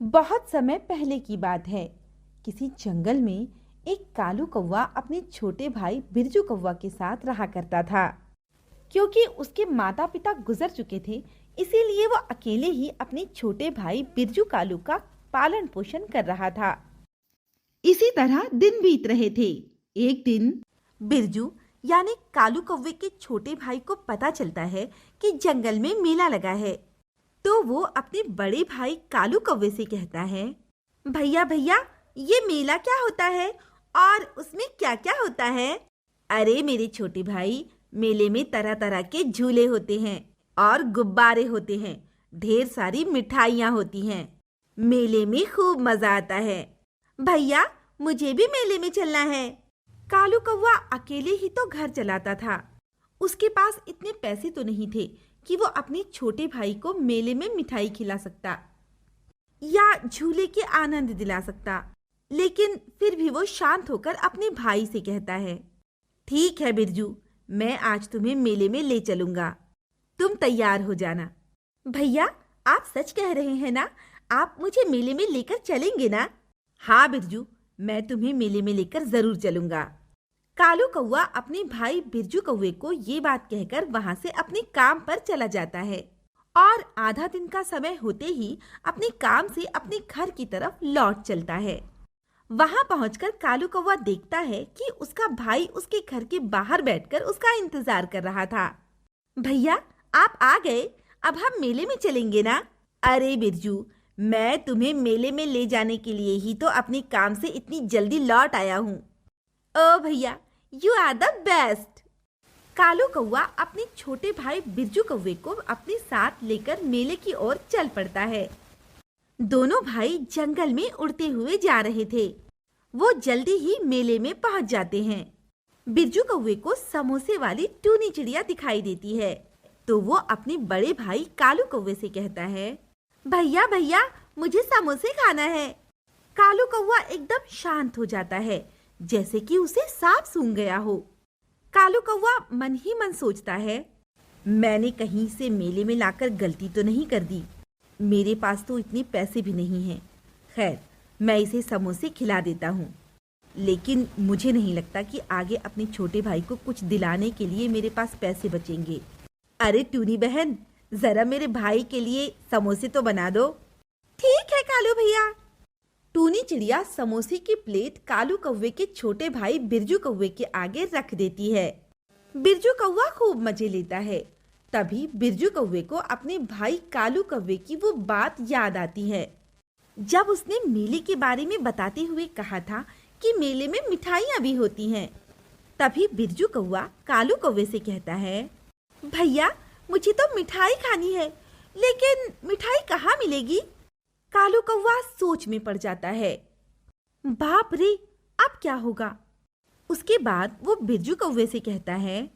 बहुत समय पहले की बात है। किसी जंगल में एक कालू कौवा अपने छोटे भाई बिरजू कौवा के साथ रहा करता था। क्योंकि उसके माता पिता गुजर चुके थे, इसीलिए वो अकेले ही अपने छोटे भाई बिरजू कालू का पालन पोषण कर रहा था। इसी तरह दिन बीत रहे थे। एक दिन बिरजू यानी कालू कौवे के छोटे भाई को पता चलता है कि जंगल में मेला लगा है। तो वो अपने बड़े भाई कालू कौवे से कहता है, भैया भैया, ये मेला क्या होता है और उसमें क्या क्या होता है? अरे मेरे छोटे भाई, मेले में तरह तरह के झूले होते हैं और गुब्बारे होते हैं, ढेर सारी मिठाइयाँ होती हैं। मेले में खूब मजा आता है। भैया, मुझे भी मेले में चलना है। कालू कौवा अकेले ही तो घर चलाता था। उसके पास इतने पैसे तो नहीं थे कि वो अपने छोटे भाई को मेले में मिठाई खिला सकता या झूले के आनंद दिला सकता। लेकिन फिर भी वो शांत होकर अपने भाई से कहता है, ठीक है बिरजू, मैं आज तुम्हें मेले में ले चलूंगा, तुम तैयार हो जाना। भैया, आप सच कह रहे हैं ना? आप मुझे मेले में लेकर चलेंगे ना? हाँ बिरजू, मैं तुम्हें मेले में लेकर जरूर चलूंगा। कालू कौवा अपने भाई बिरजू कौवे को ये बात कहकर वहां से अपने काम पर चला जाता है और आधा दिन का समय होते ही अपने काम से अपने घर की तरफ लौट चलता है। वहां पहुंचकर कालू कौवा देखता है कि उसका भाई उसके घर के बाहर बैठकर उसका इंतजार कर रहा था। भैया, आप आ गए, अब हम मेले में चलेंगे ना? अरे बिरजू, मैं तुम्हें मेले में ले जाने के लिए ही तो अपने काम से इतनी जल्दी लौट आया हूँ। ओ भैया, यू आर द बेस्ट। कालू कौवा अपने छोटे भाई बिरजू कौवे को अपने साथ लेकर मेले की ओर चल पड़ता है। दोनों भाई जंगल में उड़ते हुए जा रहे थे। वो जल्दी ही मेले में पहुंच जाते हैं। बिरजू कौवे को समोसे वाली टूनी चिड़िया दिखाई देती है, तो वो अपने बड़े भाई कालू कौवे से कहता है, भैया भैया, मुझे समोसे खाना है। कालू कौवा एकदम शांत हो जाता है, जैसे कि उसे सांप सूंघ गया हो। कालू कौवा मन ही मन सोचता है, मैंने कहीं से मेले में लाकर गलती तो नहीं कर दी। मेरे पास तो इतने पैसे भी नहीं हैं। खैर, मैं इसे समोसे खिला देता हूँ। लेकिन मुझे नहीं लगता कि आगे अपने छोटे भाई को कुछ दिलाने के लिए मेरे पास पैसे बचेंगे। अरे टूनी बहन, जरा मेरे भाई के लिए समोसे तो बना दो। ठीक है कालू भैया। टूनी चिड़िया समोसे की प्लेट कालू कौवे के छोटे भाई बिरजू कौवे के आगे रख देती है। बिरजू कौवा खूब मजे लेता है। तभी बिरजू कौवे को अपने भाई कालू कौवे की वो बात याद आती है, जब उसने मेले के बारे में बताते हुए कहा था कि मेले में मिठाइयाँ भी होती हैं। तभी बिरजू कौवा कालू कौवे से कहता है, भैया, मुझे तो मिठाई खानी है, लेकिन मिठाई कहाँ मिलेगी? कालू कौवा सोच में पड़ जाता है। बाप रे, अब क्या होगा? उसके बाद वो बिरजू कौवे से कहता है,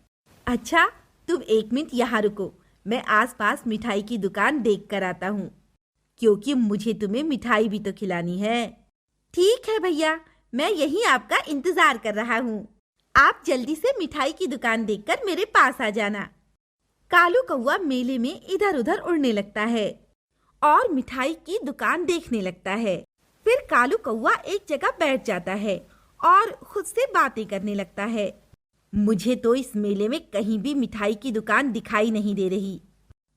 अच्छा, तुम 1 मिनट यहाँ रुको, मैं आसपास मिठाई की दुकान देख कर आता हूँ, क्योंकि मुझे तुम्हें मिठाई भी तो खिलानी है। ठीक है भैया, मैं यहीं आपका इंतजार कर रहा हूँ। आप जल्दी से मिठाई की दुकान देखकर मेरे पास आ जाना। कालू कौवा मेले में इधर उधर उड़ने लगता है और मिठाई की दुकान देखने लगता है। फिर कालू कौवा एक जगह बैठ जाता है और खुद से बातें करने लगता है। मुझे तो इस मेले में कहीं भी मिठाई की दुकान दिखाई नहीं दे रही।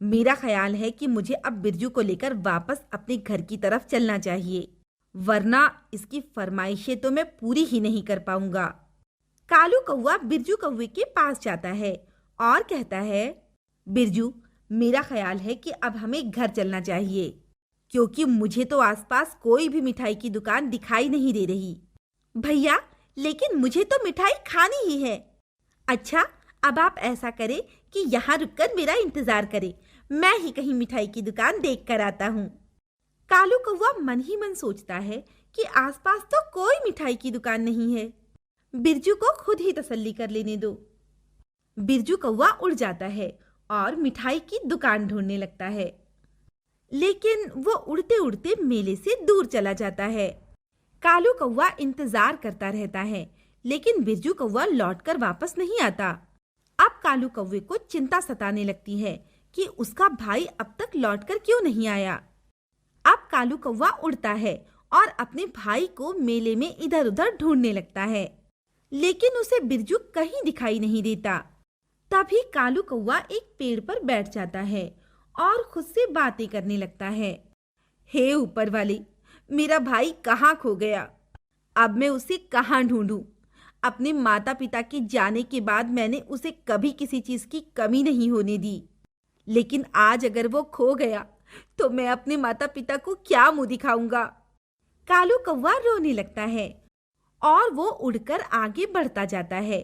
मेरा ख्याल है कि मुझे अब बिरजू को लेकर वापस अपने घर की तरफ चलना चाहिए, वरना इसकी फरमाइशें तो मैं पूरी ही नहीं कर पाऊंगा। कालू कौवा बिरजू कौवे के पास जाता है और कहता है, बिरजू, मेरा ख्याल है कि अब हमें घर चलना चाहिए, क्योंकि मुझे तो आसपास कोई भी मिठाई की दुकान दिखाई नहीं दे रही। भैया, लेकिन मुझे तो मिठाई खानी ही है। अच्छा, अब आप ऐसा करें कि यहाँ रुककर मेरा इंतजार करें, मैं ही कहीं मिठाई की दुकान देख कर आता हूँ। कालू कौवा मन ही मन सोचता है कि आसपास तो कोई मिठाई की दुकान नहीं है, बिरजू को खुद ही तसल्ली कर लेने दो। बिरजू कौवा उड़ जाता है और मिठाई की दुकान ढूंढने लगता है, लेकिन वो उड़ते उड़ते मेले से दूर चला जाता है। कालू कौवा इंतजार करता रहता है, लेकिन बिरजू कौवा लौटकर वापस नहीं आता। अब कालू कौवे को चिंता सताने लगती है कि उसका भाई अब तक लौटकर क्यों नहीं आया। अब कालू कौवा उड़ता है और अपने भाई को मेले में इधर उधर ढूंढने लगता है, लेकिन उसे बिरजू कहीं दिखाई नहीं देता। तभी कालू कौवा एक पेड़ पर बैठ जाता है और खुद से बातें करने लगता है। हे ऊपर वाले, मेरा भाई कहाँ खो गया? अब मैं उसे कहाँ ढूंढूं? अपने माता पिता के जाने के बाद मैंने उसे कभी किसी चीज की कमी नहीं होने दी, लेकिन आज अगर वो खो गया तो मैं अपने माता पिता को क्या मुंह दिखाऊंगा? कालू कौवा रोने लगता है और वो उड़कर आगे बढ़ता जाता है।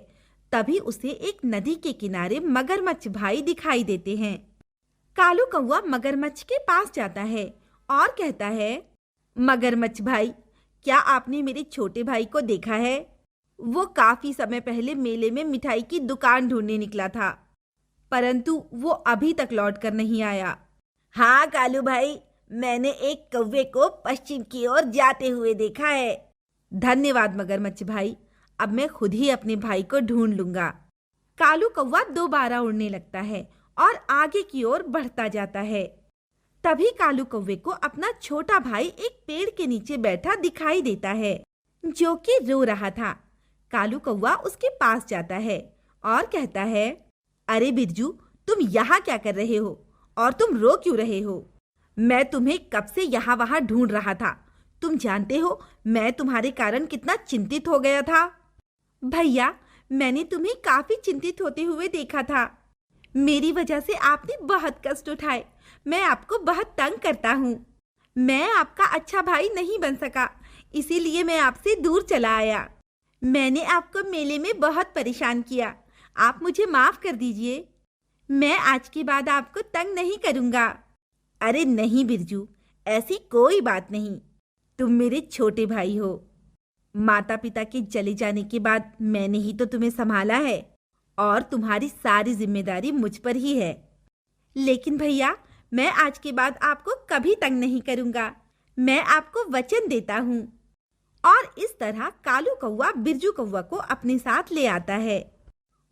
तभी उसे एक नदी के किनारे मगरमच्छ भाई दिखाई देते हैं। कालू कौवा मगरमच्छ के पास जाता है और कहता है, मगरमच्छ भाई, क्या आपने मेरे छोटे भाई को देखा है? वो काफी समय पहले मेले में मिठाई की दुकान ढूंढने निकला था, परंतु वो अभी तक लौट कर नहीं आया। हाँ कालू भाई, मैंने एक कौवे को पश्चिम की ओर जाते हुए देखा है। धन्यवाद मगरमच्छ भाई, अब मैं खुद ही अपने भाई को ढूंढ लूंगा। कालू कौवा दोबारा उड़ने लगता है और आगे की ओर बढ़ता जाता है। तभी कालू कौवे को अपना छोटा भाई एक पेड़ के नीचे बैठा दिखाई देता है, जो कि रो रहा था। कालू कौवा उसके पास जाता है और कहता है, अरे बिरजू, तुम यहाँ क्या कर रहे हो और तुम रो क्यों रहे हो? मैं तुम्हें कब से यहाँ वहाँ ढूंढ रहा था। तुम जानते हो मैं तुम्हारे कारण कितना चिंतित हो गया था। भैया, मैंने तुम्हें काफी चिंतित होते हुए देखा था। मेरी वजह से आपने बहुत कष्ट उठाए। मैं आपको बहुत तंग करता हूँ। मैं आपका अच्छा भाई नहीं बन सका, इसीलिए मैं आपसे दूर चला आया। मैंने आपको मेले में बहुत परेशान किया। आप मुझे माफ कर दीजिए। मैं आज के बाद आपको तंग नहीं करूँगा। अरे नहीं बिरजू, ऐसी कोई बात नहीं। तुम मेरे छोटे भाई हो। माता पिता के चले जाने के बाद मैंने ही तो तुम्हें संभाला है और तुम्हारी सारी जिम्मेदारी मुझ पर ही है। लेकिन भैया, मैं आज के बाद आपको कभी तंग नहीं करूँगा। मैं आपको वचन देता हूँ। और इस तरह कालू कौवा बिरजू कौवा को अपने साथ ले आता है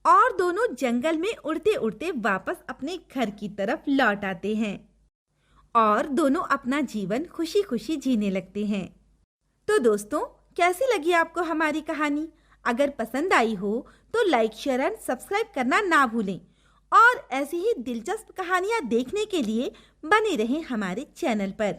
और दोनों जंगल में उड़ते उड़ते वापस अपने घर की तरफ लौट आते हैं और दोनों अपना जीवन खुशी खुशी जीने लगते हैं। तो दोस्तों, कैसी लगी आपको हमारी कहानी? अगर पसंद आई हो तो लाइक, शेयर एंड सब्सक्राइब करना ना भूलें और ऐसी ही दिलचस्प कहानियाँ देखने के लिए बने रहें हमारे चैनल पर।